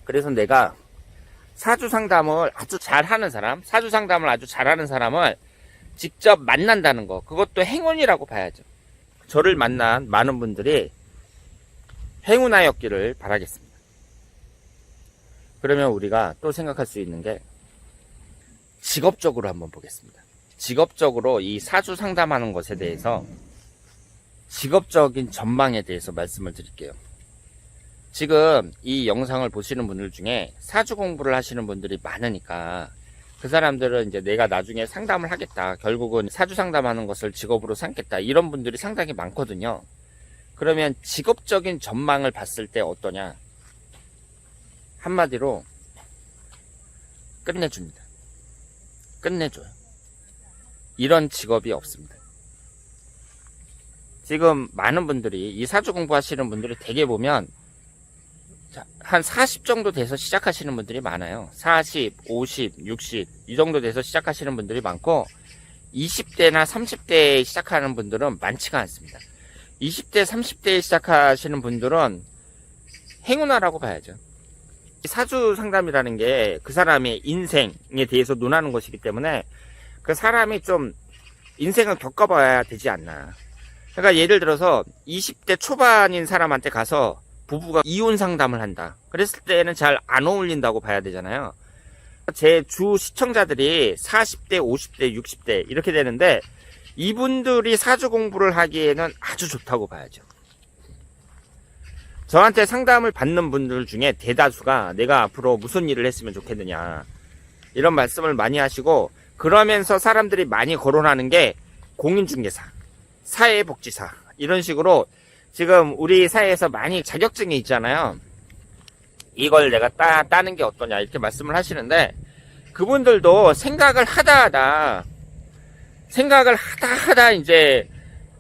그래서 내가 사주 상담을 아주 잘하는 사람, 사주 상담을 아주 잘하는 사람을 직접 만난다는 거, 그것도 행운이라고 봐야죠. 저를 만난 많은 분들이 행운하였기를 바라겠습니다. 그러면 우리가 또 생각할 수 있는 게 직업적으로 한번 보겠습니다. 직업적으로 이 사주 상담하는 것에 대해서 직업적인 전망에 대해서 말씀을 드릴게요. 지금 이 영상을 보시는 분들 중에 사주 공부를 하시는 분들이 많으니까 그 사람들은 이제 내가 나중에 상담을 하겠다, 결국은 사주 상담하는 것을 직업으로 삼겠다, 이런 분들이 상당히 많거든요. 그러면 직업적인 전망을 봤을 때 어떠냐? 한마디로 끝내줍니다. 끝내줘요. 이런 직업이 없습니다. 지금 많은 분들이 이 사주 공부하시는 분들이 대개 보면 한 40 정도 돼서 시작하시는 분들이 많아요. 40, 50, 60 이 정도 돼서 시작하시는 분들이 많고 20대나 30대에 시작하는 분들은 많지가 않습니다. 20대, 30대에 시작하시는 분들은 행운아라고 봐야죠. 사주 상담이라는 게 그 사람의 인생에 대해서 논하는 것이기 때문에 그 사람이 좀 인생을 겪어봐야 되지 않나. 그러니까 예를 들어서 20대 초반인 사람한테 가서 부부가 이혼 상담을 한다. 그랬을 때는 잘 안 어울린다고 봐야 되잖아요. 제 주 시청자들이 40대, 50대, 60대 이렇게 되는데 이분들이 사주 공부를 하기에는 아주 좋다고 봐야죠. 저한테 상담을 받는 분들 중에 대다수가 내가 앞으로 무슨 일을 했으면 좋겠느냐 이런 말씀을 많이 하시고, 그러면서 사람들이 많이 거론하는 게 공인중개사, 사회복지사 이런 식으로 지금 우리 사회에서 많이 자격증이 있잖아요. 이걸 내가 따는 게 어떠냐 이렇게 말씀을 하시는데, 그분들도 생각을 하다 이제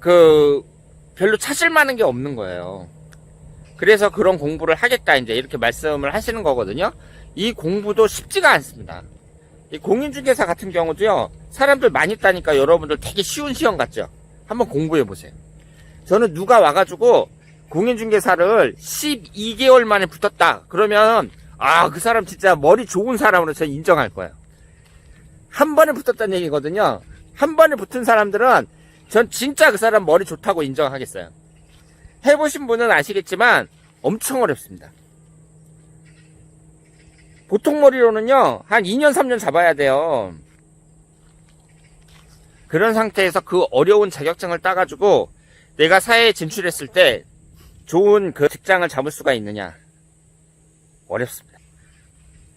별로 찾을 만한 게 없는 거예요. 그래서 그런 공부를 하겠다 이제 이렇게 말씀을 하시는 거거든요. 이 공부도 쉽지가 않습니다. 이 공인중개사 같은 경우도요, 사람들 많이 따니까 여러분들 되게 쉬운 시험 같죠? 한번 공부해 보세요. 저는 누가 와가지고 공인중개사를 12개월 만에 붙었다 그러면 그 사람 진짜 머리 좋은 사람으로 저는 인정할 거예요. 한 번에 붙었다는 얘기거든요. 한 번에 붙은 사람들은 전 진짜 그 사람 머리 좋다고 인정하겠어요. 해보신 분은 아시겠지만 엄청 어렵습니다. 보통 머리로는요 한 2년 3년 잡아야 돼요. 그런 상태에서 그 어려운 자격증을 따가지고 내가 사회에 진출했을 때 좋은 그 직장을 잡을 수가 있느냐? 어렵습니다.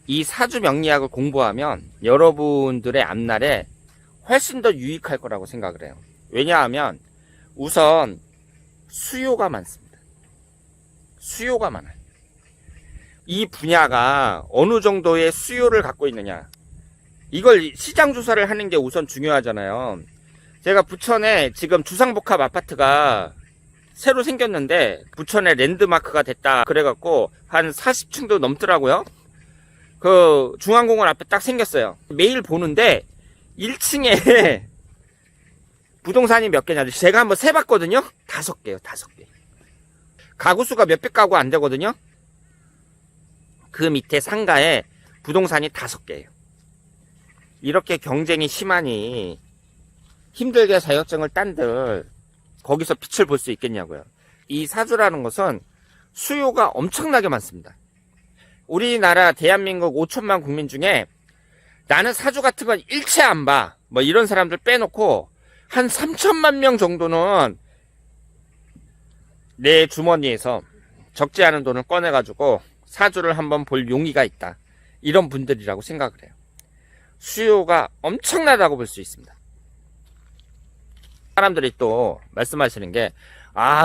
이 사주 명리학을 공부하면 여러분들의 앞날에 훨씬 더 유익할 거라고 생각을 해요. 왜냐하면 우선 수요가 많습니다. 수요가 많아요. 이 분야가 어느 정도의 수요를 갖고 있느냐, 이걸 시장 조사를 하는 게 우선 중요하잖아요. 제가 부천에 지금 주상복합 아파트가 새로 생겼는데 부천에 랜드마크가 됐다 그래갖고 한 40층도 넘더라고요. 그 중앙공원 앞에 딱 생겼어요. 매일 보는데 1층에 부동산이 몇 개냐, 제가 한번 세봤거든요. 5개요. 5개. 가구수가 몇백 가구 안 되거든요. 그 밑에 상가에 부동산이 5개예요. 이렇게 경쟁이 심하니 힘들게 자격증을 딴들 거기서 빛을 볼 수 있겠냐고요. 이 사주라는 것은 수요가 엄청나게 많습니다. 우리나라 대한민국 5천만 국민 중에 나는 사주 같은 건 일체 안 봐, 뭐 이런 사람들 빼놓고 한 3천만 명 정도는 내 주머니에서 적지 않은 돈을 꺼내가지고 사주를 한번 볼 용의가 있다, 이런 분들이라고 생각을 해요. 수요가 엄청나다고 볼 수 있습니다. 사람들이 또 말씀하시는 게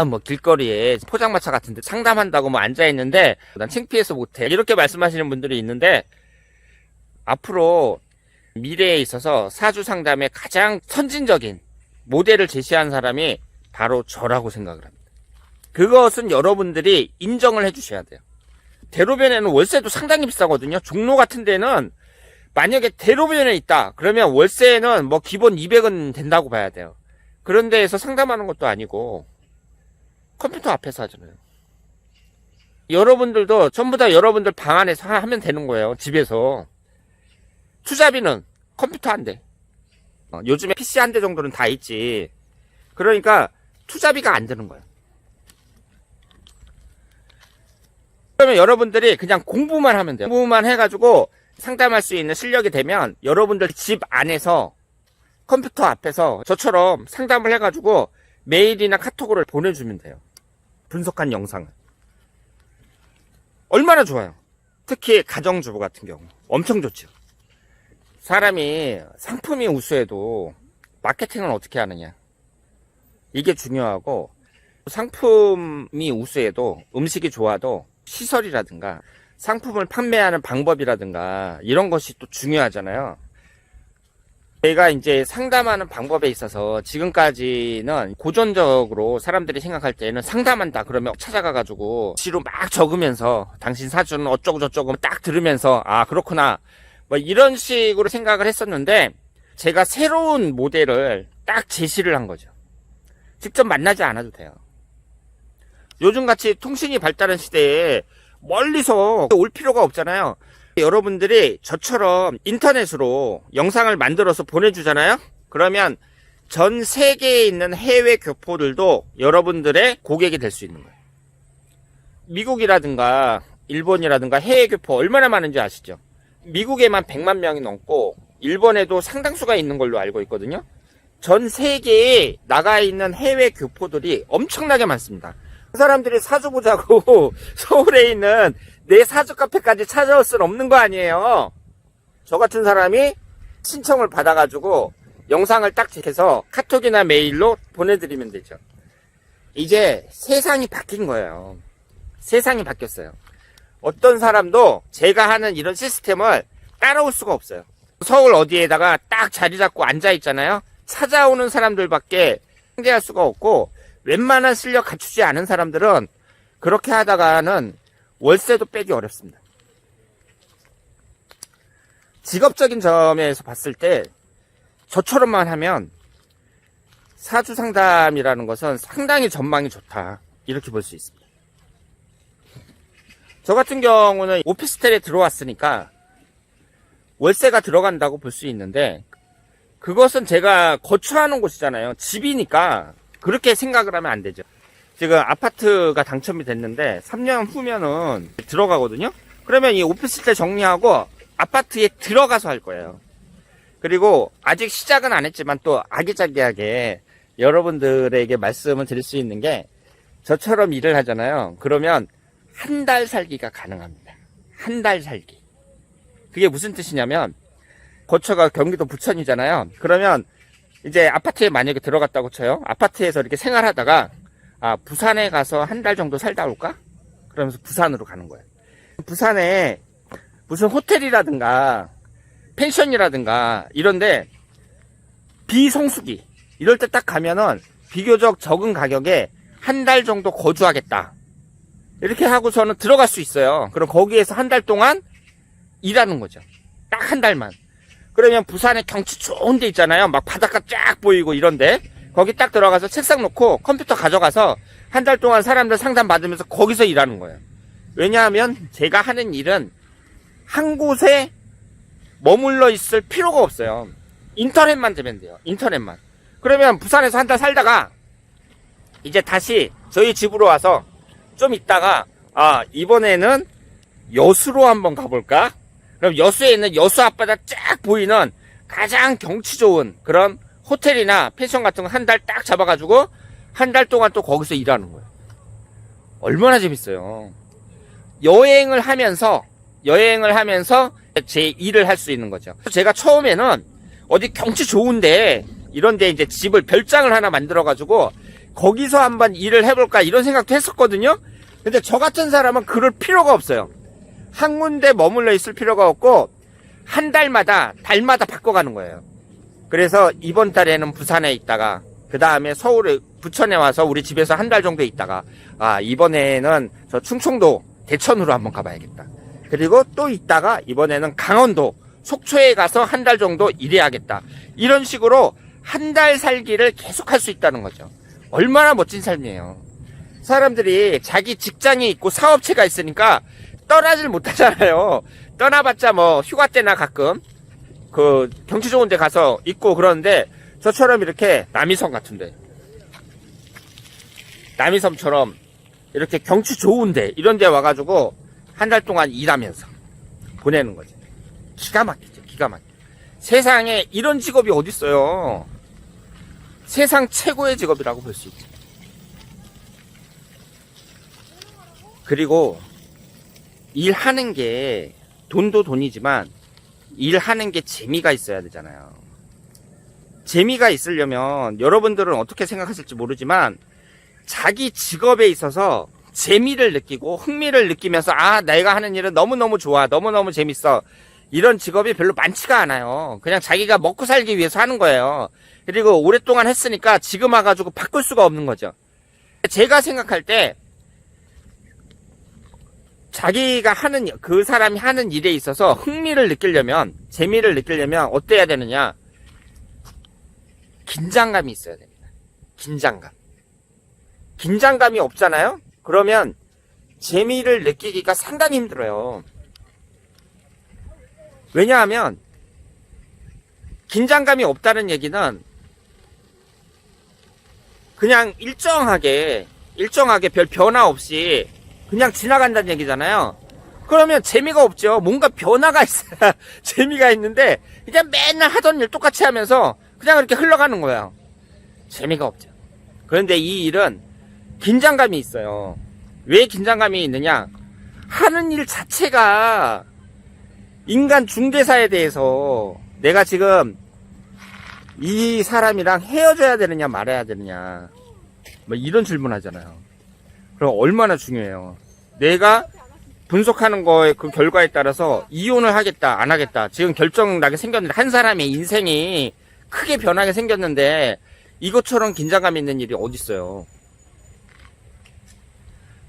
뭐 길거리에 포장마차 같은 데 상담한다고 뭐 앉아있는데 난 창피해서 못해, 이렇게 말씀하시는 분들이 있는데, 앞으로 미래에 있어서 사주 상담의 가장 선진적인 모델을 제시한 사람이 바로 저라고 생각을 합니다. 그것은 여러분들이 인정을 해주셔야 돼요. 대로변에는 월세도 상당히 비싸거든요. 종로 같은 데는 만약에 대로변에 있다 그러면 월세는 뭐 기본 200은 된다고 봐야 돼요. 그런 데에서 상담하는 것도 아니고 컴퓨터 앞에서 하잖아요. 여러분들도 전부 다 여러분들 방 안에서 하면 되는 거예요. 집에서. 투잡이는 컴퓨터 한 대. 요즘에 PC 한 대 정도는 다 있지. 그러니까 투잡이가 안 되는 거예요. 그러면 여러분들이 그냥 공부만 하면 돼요. 공부만 해가지고 상담할 수 있는 실력이 되면 여러분들 집 안에서 컴퓨터 앞에서 저처럼 상담을 해가지고 메일이나 카톡으로 보내주면 돼요. 분석한 영상을. 얼마나 좋아요. 특히 가정주부 같은 경우 엄청 좋죠. 사람이 상품이 우수해도 마케팅은 어떻게 하느냐, 이게 중요하고, 상품이 우수해도 음식이 좋아도 시설이라든가 상품을 판매하는 방법이라든가 이런 것이 또 중요하잖아요. 제가 이제 상담하는 방법에 있어서 지금까지는 고전적으로 사람들이 생각할 때는 상담한다 그러면 찾아가가지고 지로 막 적으면서 당신 사주는 어쩌고 저쩌고 딱 들으면서 아 그렇구나 뭐 이런 식으로 생각을 했었는데, 제가 새로운 모델을 딱 제시를 한 거죠. 직접 만나지 않아도 돼요. 요즘같이 통신이 발달한 시대에 멀리서 올 필요가 없잖아요. 여러분들이 저처럼 인터넷으로 영상을 만들어서 보내주잖아요. 그러면 전 세계에 있는 해외 교포들도 여러분들의 고객이 될 수 있는 거예요. 미국이라든가 일본이라든가 해외 교포 얼마나 많은지 아시죠? 미국에만 100만 명이 넘고 일본에도 상당수가 있는 걸로 알고 있거든요. 전 세계에 나가 있는 해외 교포들이 엄청나게 많습니다. 그 사람들이 사주 보자고 서울에 있는 내 사주 카페까지 찾아올 수는 없는 거 아니에요. 저 같은 사람이 신청을 받아가지고 영상을 딱 해서 카톡이나 메일로 보내드리면 되죠. 이제 세상이 바뀐 거예요. 세상이 바뀌었어요. 어떤 사람도 제가 하는 이런 시스템을 따라올 수가 없어요. 서울 어디에다가 딱 자리 잡고 앉아 있잖아요. 찾아오는 사람들밖에 상대할 수가 없고, 웬만한 실력 갖추지 않은 사람들은 그렇게 하다가는 월세도 빼기 어렵습니다. 직업적인 점에서 봤을 때 저처럼만 하면 사주 상담이라는 것은 상당히 전망이 좋다, 이렇게 볼 수 있습니다. 저 같은 경우는 오피스텔에 들어왔으니까 월세가 들어간다고 볼 수 있는데, 그것은 제가 거주하는 곳이잖아요. 집이니까 그렇게 생각을 하면 안 되죠. 지금 아파트가 당첨이 됐는데 3년 후면은 들어가거든요. 그러면 이 오피스텔 정리하고 아파트에 들어가서 할 거예요. 그리고 아직 시작은 안 했지만 또 아기자기하게 여러분들에게 말씀을 드릴 수 있는 게, 저처럼 일을 하잖아요. 그러면 한 달 살기가 가능합니다. 한 달 살기. 그게 무슨 뜻이냐면, 거처가 경기도 부천이잖아요. 그러면 이제 아파트에 만약에 들어갔다고 쳐요. 아파트에서 이렇게 생활하다가 부산에 가서 한 달 정도 살다 올까? 그러면서 부산으로 가는 거예요. 부산에 무슨 호텔이라든가 펜션이라든가 이런데 비성수기 이럴 때 딱 가면은 비교적 적은 가격에 한 달 정도 거주하겠다, 이렇게 하고서는 들어갈 수 있어요. 그럼 거기에서 한 달 동안 일하는 거죠. 딱 한 달만. 그러면 부산에 경치 좋은 데 있잖아요. 막 바닷가 쫙 보이고 이런데, 거기 딱 들어가서 책상 놓고 컴퓨터 가져가서 한 달 동안 사람들 상담 받으면서 거기서 일하는 거예요. 왜냐하면 제가 하는 일은 한 곳에 머물러 있을 필요가 없어요. 인터넷만 되면 돼요. 인터넷만. 그러면 부산에서 한 달 살다가 이제 다시 저희 집으로 와서 좀 있다가 이번에는 여수로 한번 가볼까? 그럼 여수에 있는 여수 앞바다 쫙 보이는 가장 경치 좋은 그런 호텔이나 펜션 같은 거 한 달 딱 잡아가지고 한 달 동안 또 거기서 일하는 거예요. 얼마나 재밌어요. 여행을 하면서 제 일을 할 수 있는 거죠. 제가 처음에는 어디 경치 좋은데 이런데 이제 집을 별장을 하나 만들어가지고 거기서 한번 일을 해볼까 이런 생각도 했었거든요. 근데 저 같은 사람은 그럴 필요가 없어요. 한 군데 머물러 있을 필요가 없고 한 달마다 바꿔가는 거예요. 그래서 이번 달에는 부산에 있다가 그 다음에 서울에 부천에 와서 우리 집에서 한 달 정도 있다가 이번에는 저 충청도 대천으로 한번 가봐야겠다. 그리고 또 있다가 이번에는 강원도 속초에 가서 한 달 정도 일해야겠다. 이런 식으로 한 달 살기를 계속 할 수 있다는 거죠. 얼마나 멋진 삶이에요. 사람들이 자기 직장이 있고 사업체가 있으니까 떠나질 못하잖아요. 떠나봤자 뭐 휴가 때나 가끔 그 경치 좋은 데 가서 있고 그러는데, 저처럼 이렇게 남이섬 같은데, 남이섬처럼 이렇게 경치 좋은데 이런 데 와가지고 한 달 동안 일하면서 보내는 거지. 기가 막히죠. 기가 막혀. 세상에 이런 직업이 어딨어요. 세상 최고의 직업이라고 볼 수 있죠. 그리고 일하는 게, 돈도 돈이지만 일하는 게 재미가 있어야 되잖아요. 재미가 있으려면 여러분들은 어떻게 생각하실지 모르지만 자기 직업에 있어서 재미를 느끼고 흥미를 느끼면서, 아, 내가 하는 일은 너무너무 좋아, 너무너무 재밌어, 이런 직업이 별로 많지가 않아요. 그냥 자기가 먹고 살기 위해서 하는 거예요. 그리고 오랫동안 했으니까 지금 와가지고 바꿀 수가 없는 거죠. 제가 생각할 때 자기가 하는, 그 사람이 하는 일에 있어서 흥미를 느끼려면, 재미를 느끼려면 어때야 되느냐? 긴장감이 있어야 됩니다. 긴장감. 긴장감이 없잖아요? 그러면 재미를 느끼기가 상당히 힘들어요. 왜냐하면 긴장감이 없다는 얘기는 그냥 일정하게 별 변화 없이 그냥 지나간다는 얘기잖아요. 그러면 재미가 없죠. 뭔가 변화가 있어야 재미가 있는데, 그냥 맨날 하던 일 똑같이 하면서 그냥 이렇게 흘러가는 거예요. 재미가 없죠. 그런데 이 일은 긴장감이 있어요. 왜 긴장감이 있느냐? 하는 일 자체가, 인간 중개사에 대해서 내가 지금 이 사람이랑 헤어져야 되느냐 말아야 되느냐, 뭐 이런 질문 하잖아요. 그럼 얼마나 중요해요. 내가 분석하는 거에 그 결과에 따라서 이혼을 하겠다 안 하겠다 지금 결정나게 생겼는데, 한 사람의 인생이 크게 변하게 생겼는데 이것처럼 긴장감 있는 일이 어딨어요.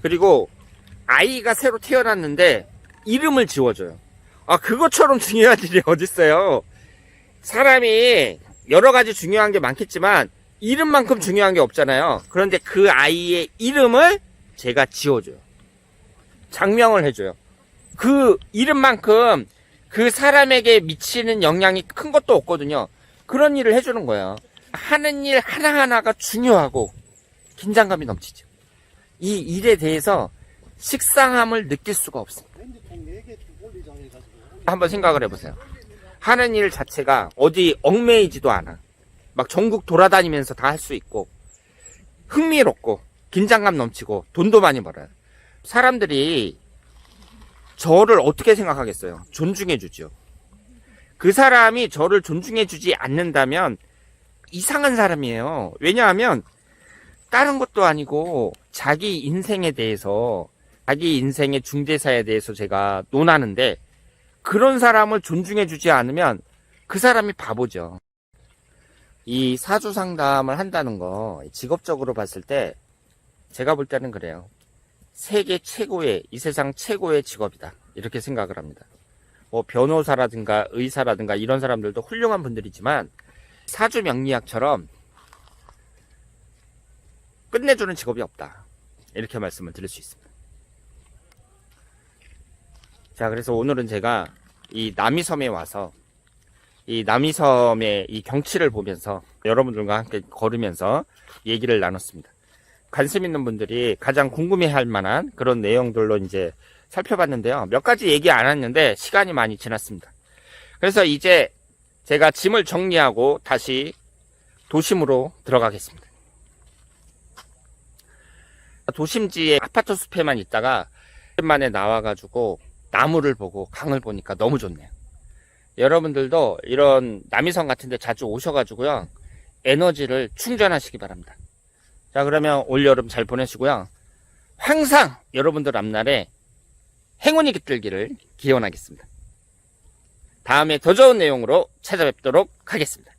그리고 아이가 새로 태어났는데 이름을 지워줘요. 아, 그것처럼 중요한 일이 어딨어요. 사람이 여러 가지 중요한 게 많겠지만 이름만큼 중요한 게 없잖아요. 그런데 그 아이의 이름을 제가 지워줘요. 장명을 해줘요. 그 이름만큼 그 사람에게 미치는 영향이 큰 것도 없거든요. 그런 일을 해주는 거예요. 하는 일 하나하나가 중요하고 긴장감이 넘치죠. 이 일에 대해서 식상함을 느낄 수가 없습니다. 한번 생각을 해보세요. 하는 일 자체가 어디 얽매이지도 않아. 막 전국 돌아다니면서 다 할 수 있고, 흥미롭고, 긴장감 넘치고, 돈도 많이 벌어요. 사람들이 저를 어떻게 생각하겠어요? 존중해주죠. 그 사람이 저를 존중해주지 않는다면 이상한 사람이에요. 왜냐하면 다른 것도 아니고 자기 인생에 대해서, 자기 인생의 중대사에 대해서 제가 논하는데, 그런 사람을 존중해주지 않으면 그 사람이 바보죠. 이 사주 상담을 한다는 거 직업적으로 봤을 때 제가 볼 때는 그래요. 세계 최고의, 이 세상 최고의 직업이다, 이렇게 생각을 합니다. 뭐 변호사라든가 의사라든가 이런 사람들도 훌륭한 분들이지만 사주 명리학처럼 끝내주는 직업이 없다, 이렇게 말씀을 드릴 수 있습니다. 자, 그래서 오늘은 제가 이 남이섬에 와서 이 남이섬의 이 경치를 보면서 여러분들과 함께 걸으면서 얘기를 나눴습니다. 관심 있는 분들이 가장 궁금해할 만한 그런 내용들로 이제 살펴봤는데요. 몇 가지 얘기 안 했는데 시간이 많이 지났습니다. 그래서 이제 제가 짐을 정리하고 다시 도심으로 들어가겠습니다. 도심지에 아파트 숲에만 있다가 오랜만에 나와가지고 나무를 보고 강을 보니까 너무 좋네요. 여러분들도 이런 남이섬 같은 데 자주 오셔가지고요, 에너지를 충전하시기 바랍니다. 자, 그러면 올여름 잘 보내시고요, 항상 여러분들 앞날에 행운이 깃들기를 기원하겠습니다. 다음에 더 좋은 내용으로 찾아뵙도록 하겠습니다.